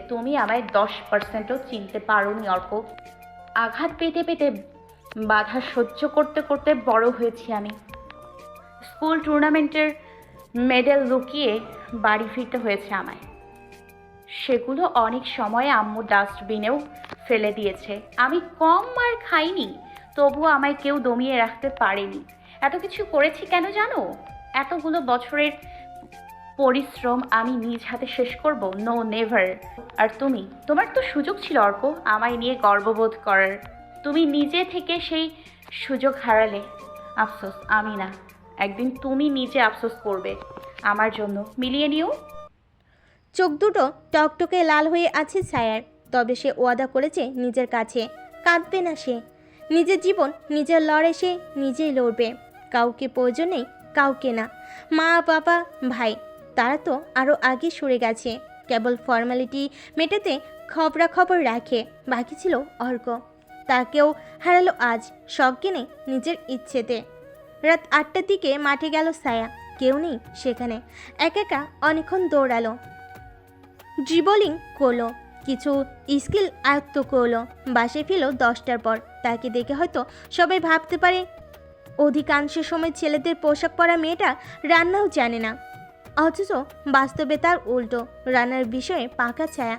তুমি আমায় 10%ও চিনতে পারোনি অর্ক। আঘাত পেতে পেতে বাধা সহ্য করতে করতে বড় হয়েছি আমি। স্কুল টুর্নামেন্টের মেডেল লুকিয়ে বাড়ি ফিরতে হয়েছে আমায়। সেগুলো অনেক সময় আম্মু ডাস্টবিনেও ফেলে দিয়েছে। আমি কম মার খাইনি, তবুও আমায় কেউ দমিয়ে রাখতে পারেনি। এত কিছু করেছি কেন জানো? এতগুলো বছরের পরিশ্রম আমি নিজ হাতে শেষ করব? No, never. আর তুমি, তোমার তো সুযোগ ছিল অর্ক আমায় নিয়ে গর্ববোধ করার। তুমি নিজে থেকে সেই সুযোগ হারালে। আফসোস, আমি না। একদিন তুমি নিজে আফসোস করবে আমার জন্য। মিলিয়ে নিও। চোখ দুটো টকটকে লাল হয়ে আছে ছায়ার। তবে সে ওয়াদা করেছে নিজের কাছে কাঁদবে না সে। নিজের জীবন নিজের লড়াই সে নিজেই লড়বে। কাউকে প্রয়োজন নেই, কাউকে না। মা, বাবা, ভাই তারা তো আরও আগে সরে গেছে। কেবল ফর্মালিটি মেটাতে খবরাখবর রাখে। বাকি ছিল অর্ক। তাকেও হারালো আজ সজ্ঞানে নিজের ইচ্ছেতে। রাত 8টার দিকে মাঠে গেল ছায়া। কেউ নেই সেখানে। একা একা অনেকক্ষণ দৌড়ালো, ড্রিবলিং করলো, কিছু স্কিল আয়ত্ত করলো। বাসায় ফিরল 10টার পর। তাকে দেখে হয়তো সবাই ভাবতে পারে অধিকাংশ সময় ছেলেদের পোশাক পরা মেয়েটা রান্নাও জানে না। অথচ বাস্তবে তার উল্টো। রান্নার বিষয়ে পাকা ছায়া।